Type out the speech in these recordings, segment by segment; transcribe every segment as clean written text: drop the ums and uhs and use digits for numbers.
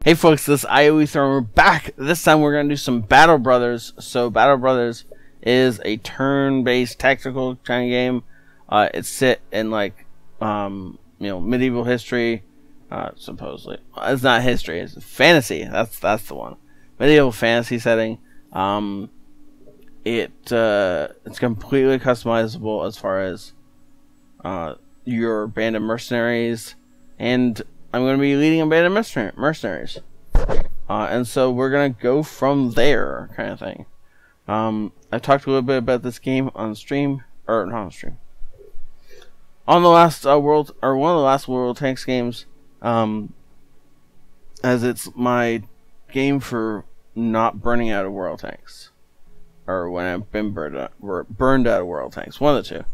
Hey folks, this is ioEther and we're back. This time we're going to do some Battle Brothers. So Battle Brothers is a turn-based tactical kind of game. It's set in like, medieval history, supposedly. It's not history, it's fantasy. That's the one. Medieval fantasy setting. It's completely customizable as far as your band of mercenaries, and I'm going to be leading a band of mercenaries. And so we're going to go from there, kind of thing. I talked a little bit about this game on stream, or not on stream. On the last one of the last World Tanks games, as it's my game for not burning out of World Tanks. Or when I've been burned out of World Tanks, one of the two.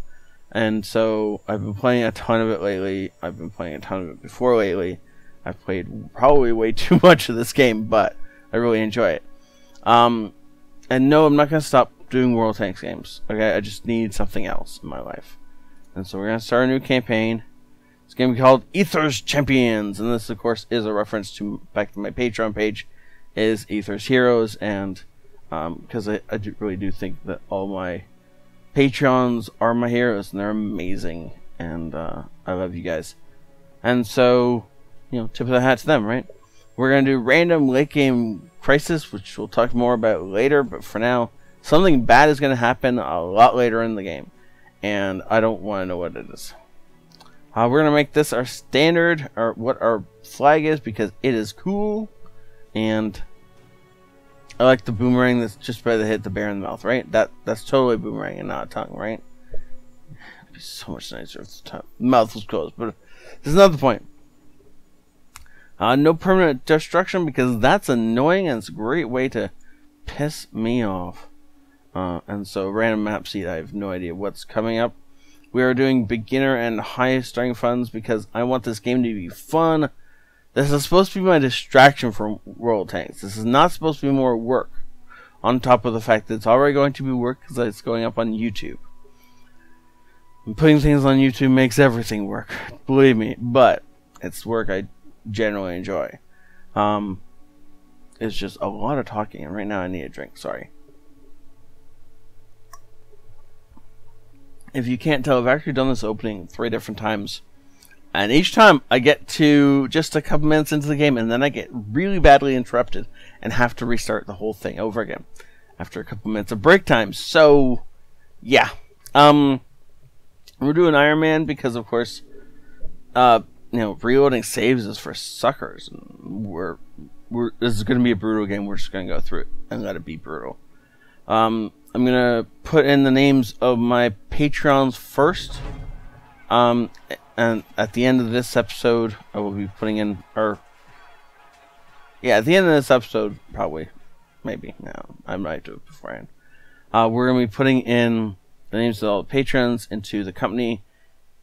And so I've been playing a ton of it lately. I've been playing a ton of it before lately. I've played probably way too much of this game, but I really enjoy it. And no, I'm not going to stop doing World Tanks games. Okay, I just need something else in my life. And so we're going to start a new campaign. It's going to be called Ether's Champions. And this, of course, is a reference to back to my Patreon page, is Ether's Heroes. And because I really do think that all my Patreons are my heroes, and they're amazing, and I love you guys. And so, tip of the hat to them, right? We're going to do random late game crisis, which we'll talk more about later, but for now, something bad is going to happen a lot later in the game, and I don't want to know what it is. We're going to make this our standard, or what our flag is, because it is cool, and I like the boomerang that's just by the hit the bear in the mouth, right? That's totally boomerang and not a tongue, right? It'd be so much nicer if the mouth was closed, but this is not the point. No permanent destruction, because that's annoying and it's a great way to piss me off. And so random map seed, I have no idea what's coming up. We are doing beginner and high starting funds because I want this game to be fun. This is supposed to be my distraction from World Tanks. This is not supposed to be more work, on top of the fact that it's already going to be work because it's going up on YouTube. And putting things on YouTube makes everything work, believe me, but it's work I generally enjoy. It's just a lot of talking, and right now I need a drink, sorry. If you can't tell, I've actually done this opening 3 different times. And each time I get to just a couple minutes into the game, and then I get really badly interrupted and have to restart the whole thing over again after a couple minutes of break time. So, yeah. We're doing Iron Man because, of course, reloading saves is for suckers. This is going to be a brutal game. We're just going to go through it and let it be brutal. I'm going to put in the names of my Patreons first. And at the end of this episode, I will be putting in, at the end of this episode, probably, maybe, no, I might do it beforehand. We're going to be putting in the names of all the patrons into the company,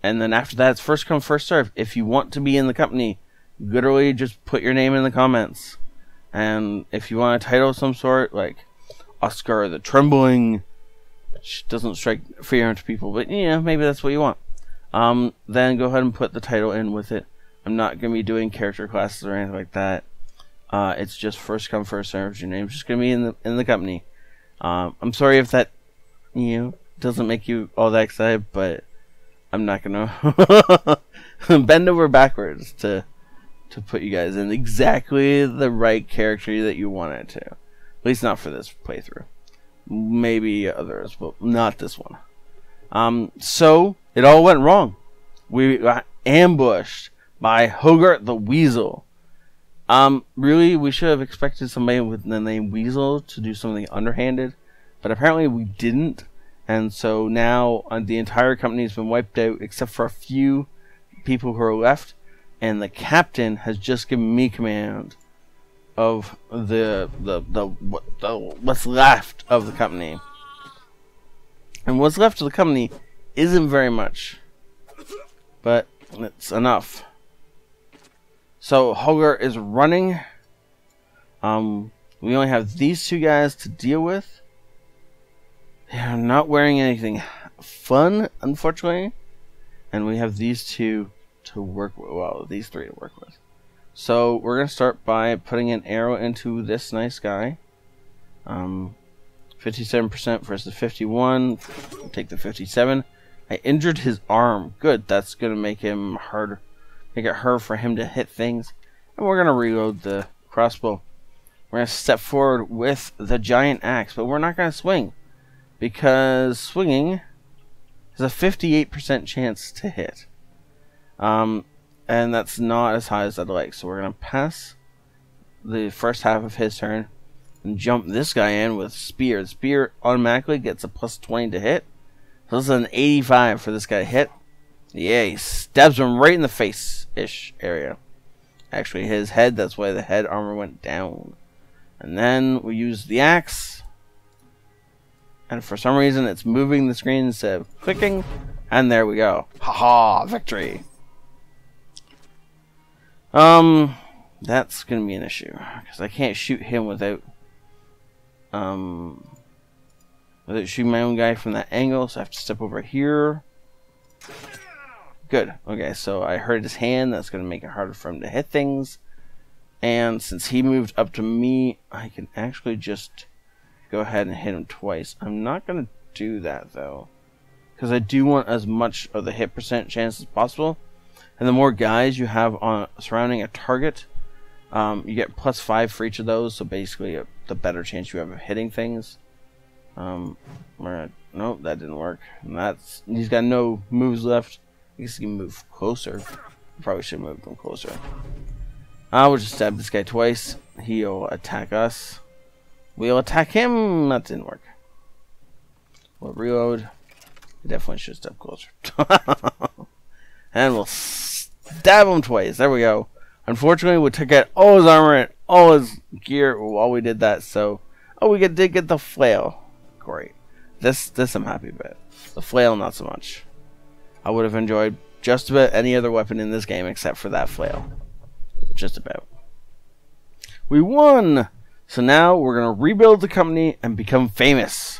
and then after that, it's first come, first serve. If you want to be in the company, literally just put your name in the comments. And if you want a title of some sort, like Oscar the Trembling, which doesn't strike fear into people, but maybe that's what you want. Then go ahead and put the title in with it. I'm not going to be doing character classes or anything like that. It's just first come, first served. Your name's just going to be in the company. I'm sorry if that, doesn't make you all that excited, but I'm not going to bend over backwards to put you guys in exactly the right character that you want it to. At least not for this playthrough. Maybe others, but not this one. So it all went wrong. We got ambushed by Hogarth the Weasel. Really, we should have expected somebody with the name Weasel to do something underhanded, but apparently we didn't. And so now the entire company has been wiped out, except for a few people who are left. And the captain has just given me command of what's left of the company. And what's left of the company isn't very much, but it's enough. So Hogarth is running. We only have these 2 guys to deal with. They're not wearing anything fun, unfortunately, and we have these 2 to work with. Well, these 3 to work with. So we're gonna start by putting an arrow into this nice guy. 57% versus 51. We'll take the 57. I injured his arm. Good. That's gonna make him harder. Make it harder for him to hit things. And we're gonna reload the crossbow. We're gonna step forward with the giant axe, but we're not gonna swing because swinging has a 58% chance to hit. And that's not as high as I'd like. So we're gonna pass the first half of his turn and jump this guy in with spear. The spear automatically gets a plus 20 to hit. So this is an 85 for this guy to hit. Yeah, he stabs him right in the face-ish area. Actually, his head, that's why the head armor went down. And then we use the axe. And for some reason, it's moving the screen instead of clicking. And there we go. Haha, victory. That's gonna be an issue. Because I can't shoot him without shooting my own guy from that angle. So I have to step over here. Good. Okay, so I hurt his hand. That's gonna make it harder for him to hit things. And since he moved up to me, I can actually just go ahead and hit him twice. I'm not going to do that, though, because I do want as much of the hit percent chance as possible. And the more guys you have on surrounding a target, you get plus 5 for each of those. So basically, the better chance you have of hitting things. Nope, that didn't work. And he's got no moves left. I guess he can move closer. Probably should have moved him closer. I will just stab this guy twice. He'll attack us. We'll attack him. That didn't work. We'll reload. We definitely should step closer. And we'll stab him twice. There we go. Unfortunately, we took out all his armor and all his gear while we did that. So, we did get the flail. Great. This I'm happy about. The flail, not so much. I would have enjoyed just about any other weapon in this game except for that flail. Just about. We won! So now we're going to rebuild the company and become famous.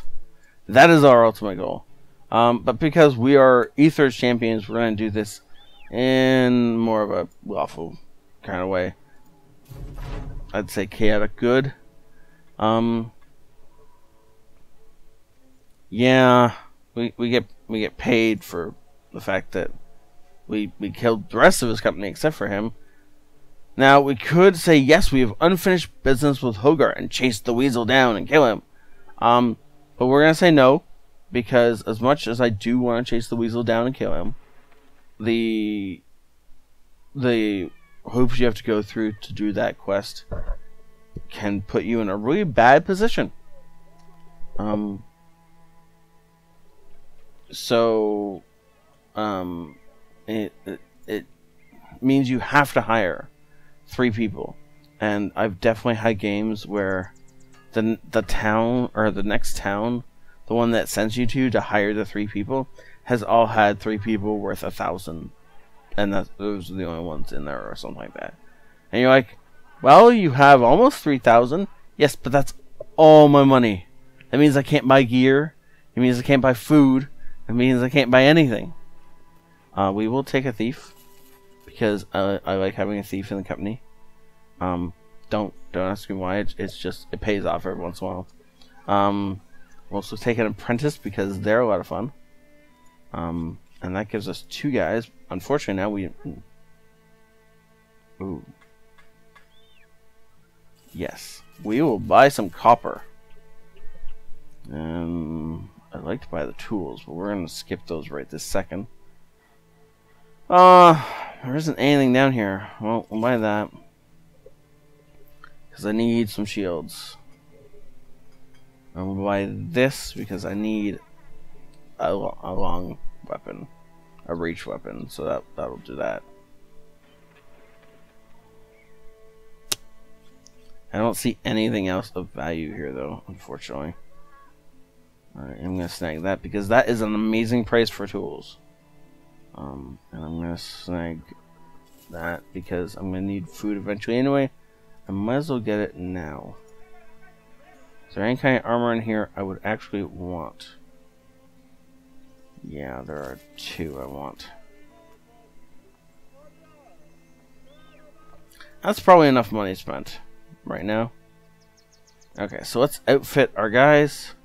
That is our ultimate goal. But because we are Ether's champions, we're going to do this in more of a lawful kind of way. I'd say chaotic good. Yeah, we get paid for the fact that we killed the rest of his company except for him. Now, we could say, yes, we have unfinished business with Hogarth and chase the weasel down and kill him. But we're going to say no, because as much as I do want to chase the weasel down and kill him, the hoops you have to go through to do that quest can put you in a really bad position. It means you have to hire 3 people, and I've definitely had games where the town or the next town, the one that sends you to hire the 3 people, has all had 3 people worth 1,000, and those are the only ones in there or something like that. And you're like, well, you have almost 3,000. Yes, but that's all my money. That means I can't buy gear. It means I can't buy food. It means I can't buy anything. We will take a thief, because I like having a thief in the company. Don't ask me why. It's just, it pays off every once in a while. We'll also take an apprentice, because they're a lot of fun. And that gives us 2 guys. Unfortunately, now we... Ooh. Yes. We will buy some copper. I'd like to buy the tools, but we're going to skip those right this second. There isn't anything down here. Well, we'll buy that, because I need some shields. And we'll buy this because I need a long weapon, a reach weapon, so that'll do that. I don't see anything else of value here, though, unfortunately. Alright, I'm going to snag that because that is an amazing price for tools. And I'm going to snag that because I'm going to need food eventually anyway. I might as well get it now. Is there any kind of armor in here I would actually want? Yeah, there are 2 I want. That's probably enough money spent right now. Okay, so let's outfit our guys.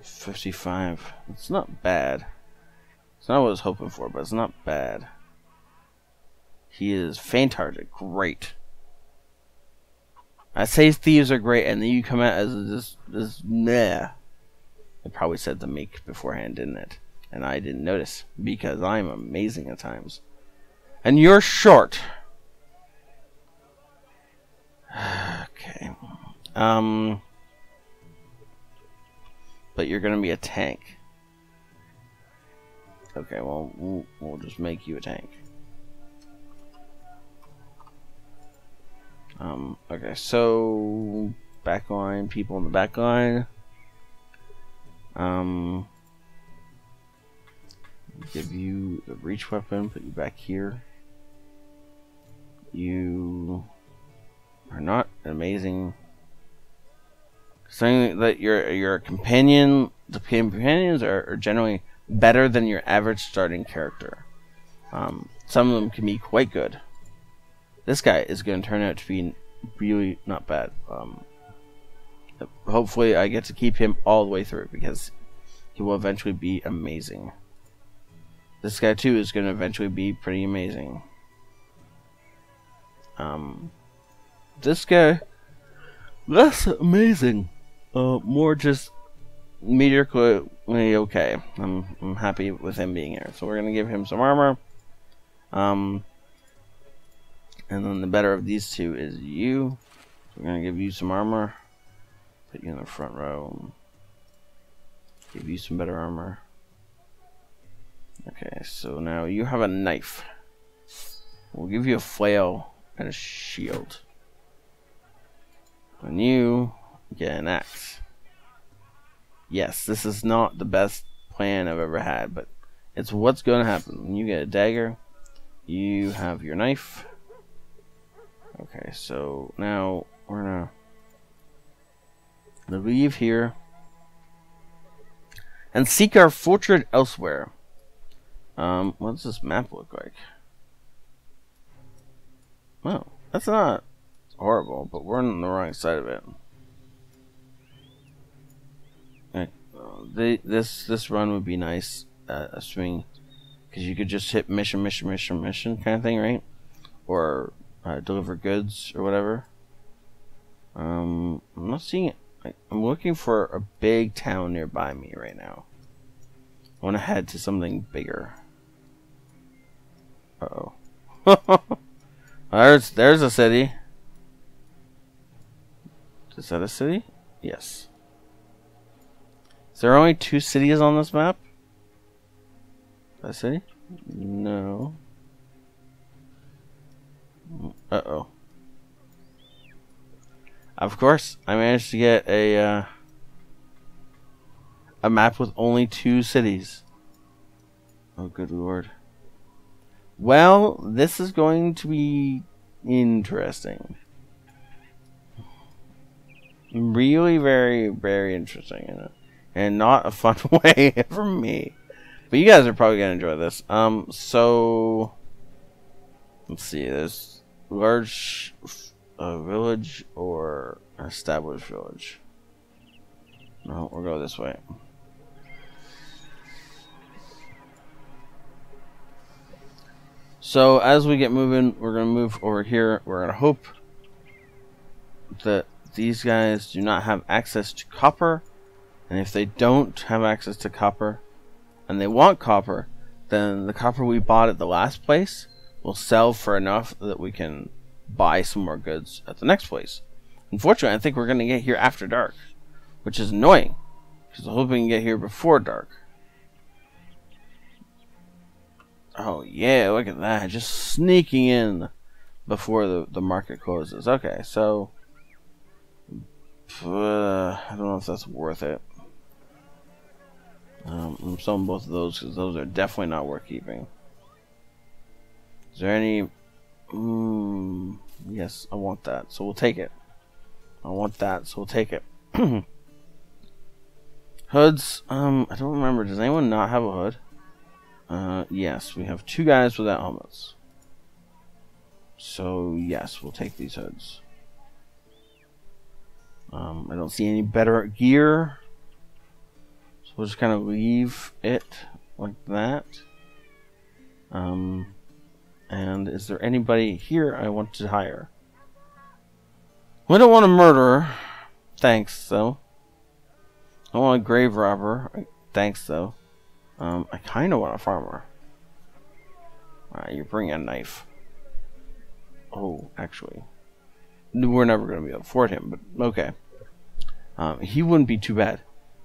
55. It's not bad. It's not what I was hoping for, but it's not bad. He is faint-hearted. Great. I say thieves are great, and then you come out as this meh. It probably said the meek beforehand, didn't it? And I didn't notice, because I'm amazing at times. And you're short. Okay. But you're gonna be a tank. Okay, well, we'll just make you a tank. Okay, so back line, people in the back line. Give you the reach weapon, put you back here. You are not amazing. Saying that your companion, the companions are generally better than your average starting character. Some of them can be quite good. This guy is going to turn out to be really not bad. Hopefully I get to keep him all the way through, because he will eventually be amazing. This guy too is going to eventually be pretty amazing. This guy, less amazing, more just mediocrely okay. I'm happy with him being here, so we're gonna give him some armor. And then the better of these two is you. So we're gonna give you some armor. Put you in the front row. Give you some better armor. Okay, so now you have a knife. We'll give you a flail and a shield. And you get an axe. Yes, this is not the best plan I've ever had, but it's what's going to happen. When you get a dagger, you have your knife. Okay, so now we're gonna leave here and seek our fortune elsewhere. What does this map look like? Well, that's not horrible, but we're on the wrong side of it. This run would be nice, assuming, because you could just hit mission kind of thing, right? Or deliver goods or whatever. I'm not seeing it. I'm looking for a big town nearby me right now. I want to head to something bigger. Uh oh. There's a city. Is that a city? Yes. Is there only 2 cities on this map? A city? No. Uh-oh. Of course, I managed to get a map with only 2 cities. Oh, good lord. Well, this is going to be interesting. Really very, very interesting, you know? And not a fun way for me. But you guys are probably going to enjoy this. So let's see. There's large village or established village. No, we'll go this way. So as we get moving, we're going to move over here. We're going to hope that these guys do not have access to copper. And if they don't have access to copper, and they want copper, then the copper we bought at the last place will sell for enough that we can buy some more goods at the next place. Unfortunately, I think we're going to get here after dark, which is annoying, because I hope we can get here before dark. Oh yeah, look at that, just sneaking in before the market closes. Okay, so I don't know if that's worth it. I'm selling both of those because those are definitely not worth keeping. Is there any? Yes, I want that, so we'll take it. I want that, so we'll take it. Hoods. I don't remember. Does anyone not have a hood? Yes, we have 2 guys without helmets. So yes, we'll take these hoods. I don't see any better gear, so we'll just kind of leave it like that. And is there anybody here I want to hire? We don't want a murderer. Thanks, though. I want a grave robber. Thanks, though. I kind of want a farmer. Alright, you're bringing a knife. Oh, actually. We're never going to be able to afford him, but okay. He wouldn't be too bad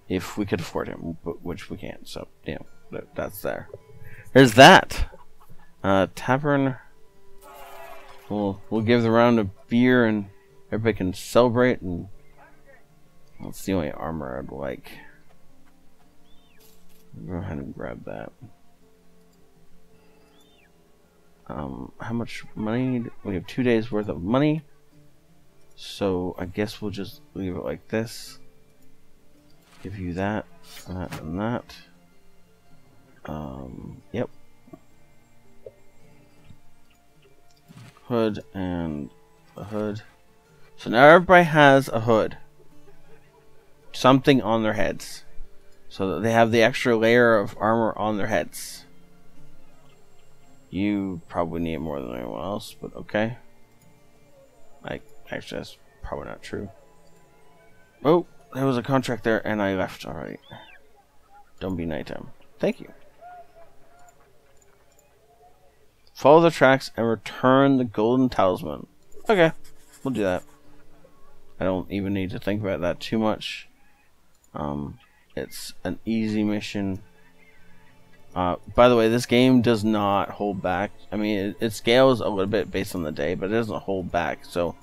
if we could afford him, but which we can't, so, yeah, that's there. There's that! Tavern. We'll give the round of beer and everybody can celebrate, and that's the only armor I'd like. Go ahead and grab that. How much money? We have 2 days worth of money, so I guess we'll just leave it like this. Give you that, that, and that. Yep. Hood and a hood. So now everybody has a hood. Something on their heads. So that they have the extra layer of armor on their heads. You probably need it more than anyone else, but okay. Actually, that's probably not true. Oh, there was a contract there and I left already. Don't be nighttime. Thank you. Follow the tracks and return the golden talisman. Okay, we'll do that. I don't even need to think about that too much. It's an easy mission. By the way, this game does not hold back. I mean, it scales a little bit based on the day, but it doesn't hold back. So,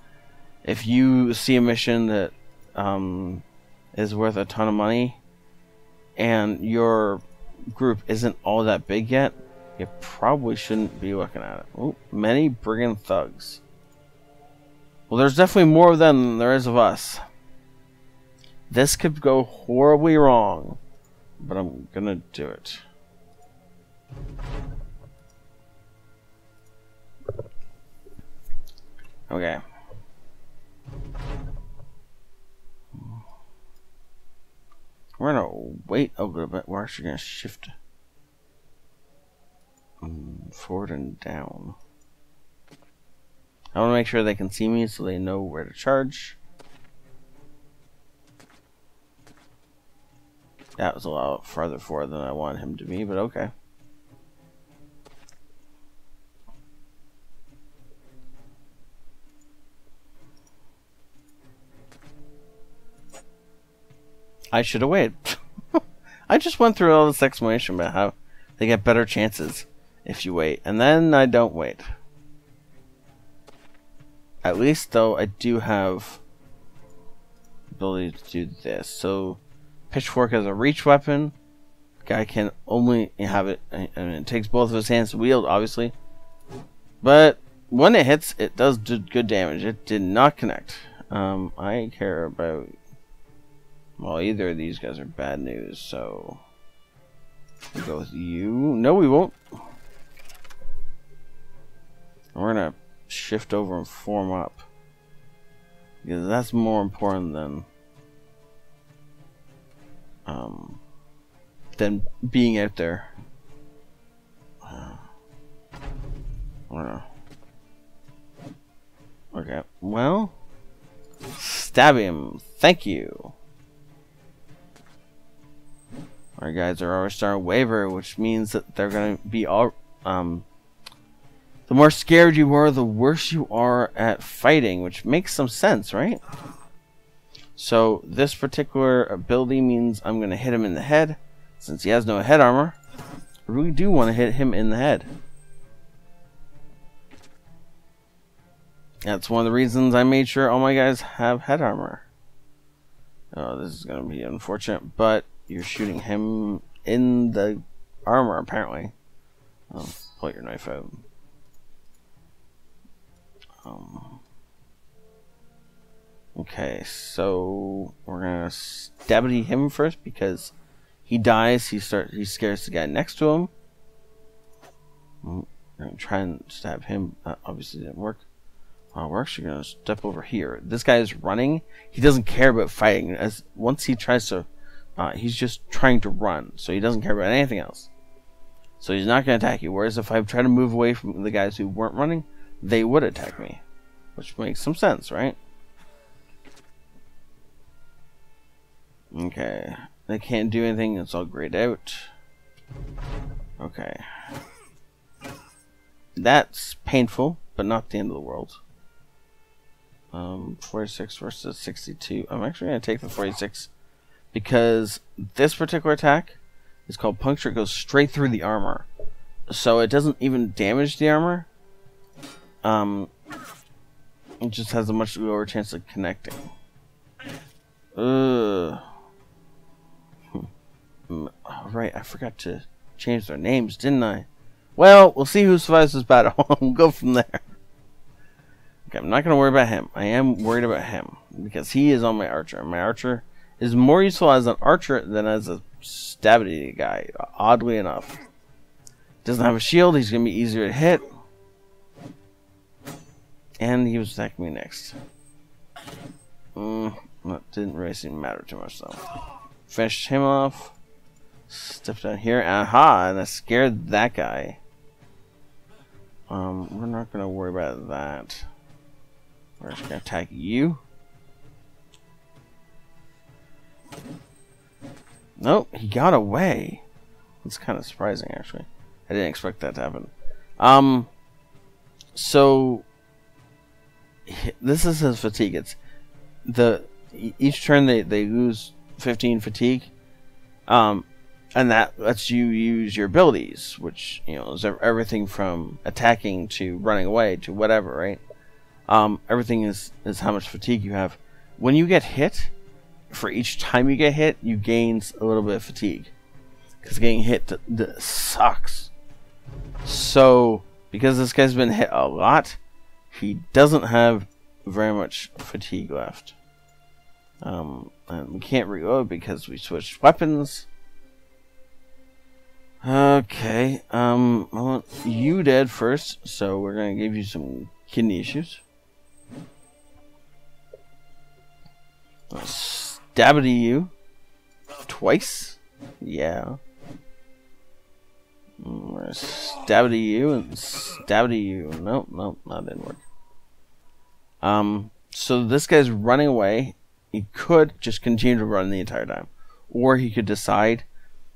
if you see a mission that is worth a ton of money, and your group isn't all that big yet, you probably shouldn't be looking at it. Oh, many brigand thugs. Well, there's definitely more of them than there is of us. This could go horribly wrong, but I'm gonna do it. Okay. We're gonna wait a little bit. We're actually gonna shift forward and down. I want to make sure they can see me so they know where to charge. That was a lot farther forward than I wanted him to be, but okay. I should have waited. I just went through all this explanation about how they get better chances if you wait, and then I don't wait. At least, though, I do have ability to do this. So, pitchfork as a reach weapon. Guy can only have it, and it takes both of his hands to wield, obviously. But when it hits, it does do good damage. It did not connect. I care about. Well, either of these guys are bad news, so we'll go with you. No, we won't. We're gonna shift over and form up, because that's more important than being out there. I don't know. Okay, well, stab him. Thank you. Our guys are already starting to waver, which means that they're going to be all. The more scared you are, the worse you are at fighting, which makes some sense, right? So this particular ability means I'm going to hit him in the head. Since he has no head armor, I really do want to hit him in the head. That's one of the reasons I made sure all my guys have head armor. Oh, this is going to be unfortunate, but you're shooting him in the armor, apparently. Oh, pull your knife out. Okay, so we're gonna stab him first because he dies. He scares the guy next to him. We're gonna try and stab him. That obviously didn't work. We're actually gonna step over here. This guy is running. He doesn't care about fighting. As once he tries to, he's just trying to run. So he doesn't care about anything else. So he's not gonna attack you. Whereas if I try to move away from the guys who weren't running, they would attack me, which makes some sense, right? Okay, they can't do anything. It's all grayed out. Okay, that's painful, but not the end of the world. 46 versus 62. I'm actually going to take the 46 because this particular attack is called Puncture. It goes straight through the armor, so it doesn't even damage the armor. It just has a much lower chance of connecting. Right, I forgot to change their names, didn't I? Well, we'll see who survives this battle. We'll go from there. Okay, I'm not going to worry about him. I am worried about him because he is on my archer. My archer is more useful as an archer than as a stabby guy, oddly enough. Doesn't have a shield. He's going to be easier to hit. And he was attacking me next. That didn't really seem to matter too much, though. Finished him off. Step down here. Aha! And I scared that guy. We're not going to worry about that. We're just going to attack you. Nope, he got away. That's kind of surprising, actually. I didn't expect that to happen. So this is his fatigue. It's each turn they lose 15 fatigue. And that lets you use your abilities, which, you know, is everything from attacking to running away to whatever, right? Everything is how much fatigue you have. When you get hit, for each time you get hit, you gain a little bit of fatigue. Because getting hit sucks. So, because this guy's been hit a lot, he doesn't have very much fatigue left. And we can't reload because we switched weapons. Okay, I want you dead first, so we're gonna give you some kidney issues. I'll stab it at you twice. Yeah. We're gonna stab it at you and stab it at you. Nope, that didn't work. So this guy's running away. He could just continue to run the entire time, or he could decide,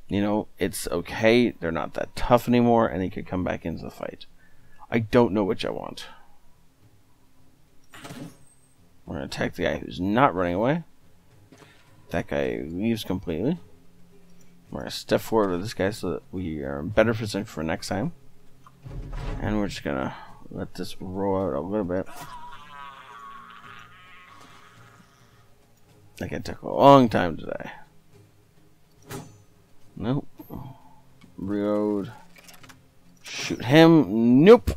you know, it's okay, they're not that tough anymore, and he could come back into the fight. I don't know which I want. We're going to attack the guy who's not running away. That guy leaves completely. We're going to step forward with this guy so that we are in better position for next time. And we're just going to let this roll out a little bit. That guy took a long time to die. Nope. Reload. Shoot him. Nope.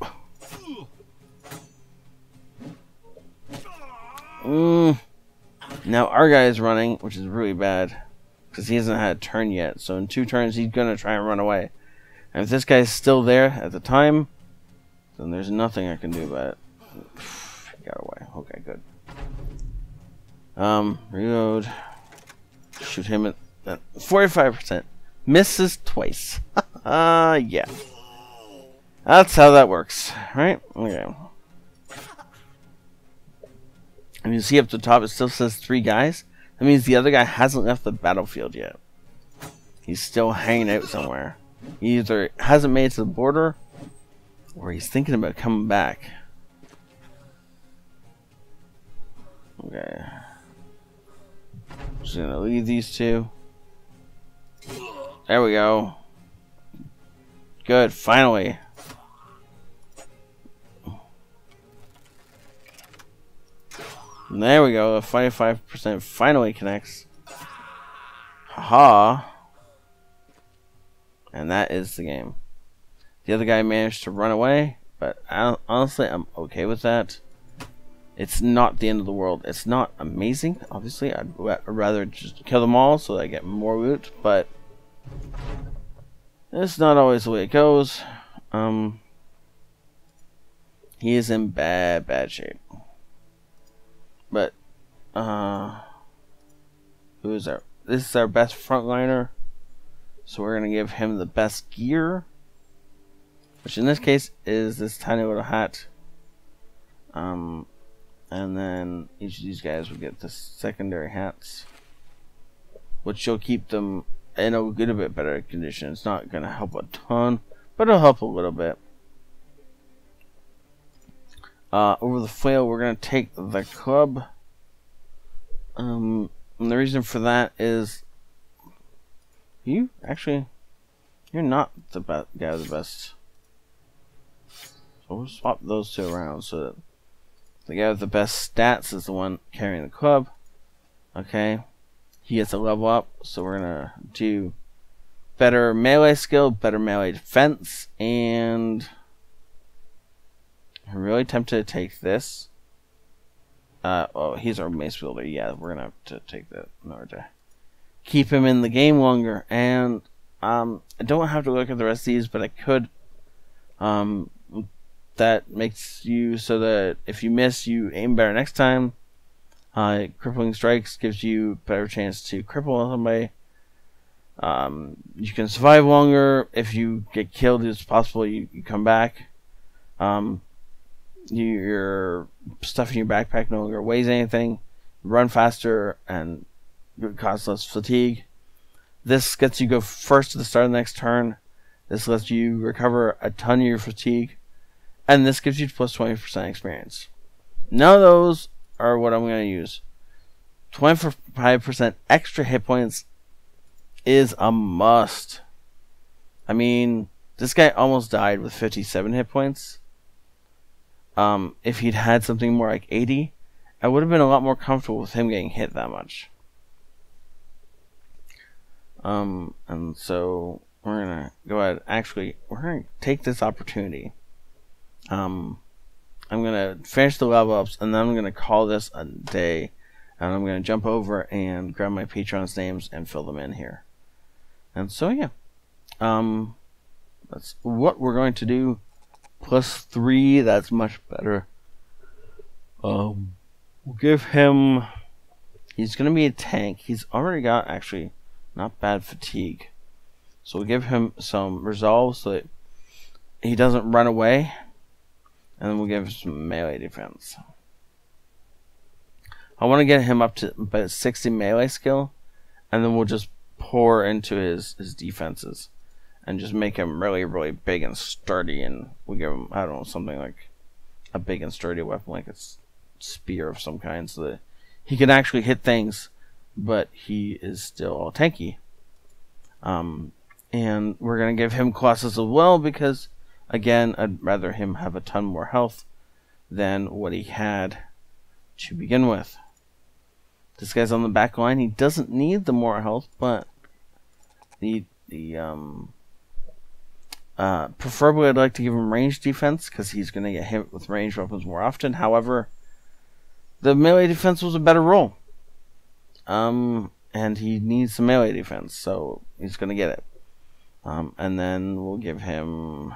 Now our guy is running, which is really bad because he hasn't had a turn yet. So in 2 turns, he's gonna try and run away. And if this guy's still there at the time, then there's nothing I can do about it. He got away. Okay, good. Reload. Shoot him at 45%. Misses twice. Yeah. That's how that works, right? Okay. And you see up the top, it still says 3 guys. That means the other guy hasn't left the battlefield yet. He's still hanging out somewhere. He either hasn't made it to the border, or he's thinking about coming back. Okay. Just gonna leave these 2. There we go. Good, finally. And there we go, 55% finally connects. Haha. And that is the game. The other guy managed to run away, but honestly, I'm okay with that. It's not the end of the world. It's not amazing, obviously. I'd rather just kill them all so that I get more loot, but it's not always the way it goes. He is in bad shape. But who is our? This is our best frontliner, so we're gonna give him the best gear, which in this case is this tiny little hat. And then each of these guys will get the secondary hats, which will keep them in a little bit better condition. It's not gonna help a ton, but it'll help a little bit. Over the flail, we're gonna take the club. And the reason for that is you're not the guy with the best. So we'll swap those two around so that the guy with the best stats is the one carrying the club. Okay, he gets a level up, so we're gonna do better melee skill, better melee defense, and I'm really tempted to take this. Oh, he's our mace wielder. Yeah, we're gonna have to take that in order to keep him in the game longer. And I don't have to look at the rest of these, but I could. That makes you so that if you miss, you aim better next time. Crippling strikes gives you better chance to cripple somebody. You can survive longer. If you get killed, it's possible you come back. Your stuff in your backpack no longer weighs anything. You run faster and cause less fatigue. This gets you go first to the start of the next turn. This lets you recover a ton of your fatigue. And this gives you plus 20% experience. None of those are what I'm going to use. 25% extra hit points is a must. I mean, this guy almost died with 57 hit points. If he'd had something more like 80, I would have been a lot more comfortable with him getting hit that much. And so we're going to go ahead. Actually, we're going to take this opportunity. I'm going to finish the level ups, and then I'm going to call this a day. And I'm going to jump over and grab my patrons' names and fill them in here. And so, yeah. That's what we're going to do. +3, that's much better. We'll give him... He's going to be a tank. He's already got, actually, not bad fatigue. So we'll give him some resolve so that he doesn't run away. And then we'll give him some melee defense. I want to get him up to about 60 melee skill. And then we'll just pour into his defenses. And just make him really, really big and sturdy. And we'll give him, I don't know, something like a big and sturdy weapon. Like a spear of some kind. So that he can actually hit things. But he is still tanky. And we're going to give him classes as well. Because... again, I'd rather him have a ton more health than what he had to begin with. This guy's on the back line. He doesn't need the more health, but preferably I'd like to give him ranged defense because he's going to get hit with ranged weapons more often. However, the melee defense was a better roll. And he needs some melee defense, so he's going to get it. And then we'll give him...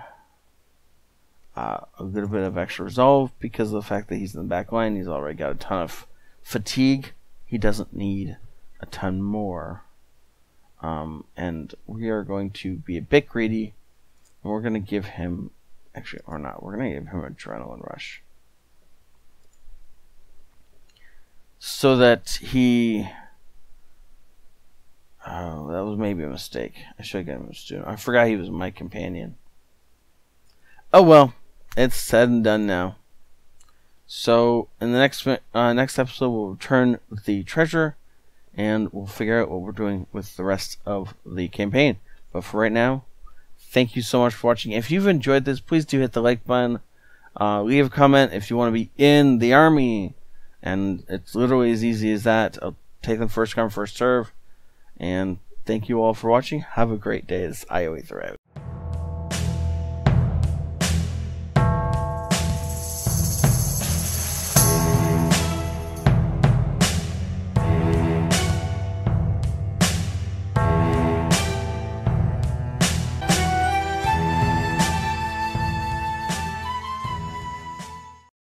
a little bit of extra resolve because of the fact that he's in the back line. He's already got a ton of fatigue. He doesn't need a ton more. And we are going to be a bit greedy. And we're going to give him... actually, or not. We're going to give him Adrenaline Rush. So that he... oh, that was maybe a mistake. I should have given him a student. I forgot he was my companion. Oh well. It's said and done now. So in the next episode, we'll return the treasure, and we'll figure out what we're doing with the rest of the campaign. But for right now, thank you so much for watching. If you've enjoyed this, please do hit the like button. Leave a comment if you want to be in the army, and it's literally as easy as that. I'll take them first come, first serve. And thank you all for watching. Have a great day. This is ioEther out.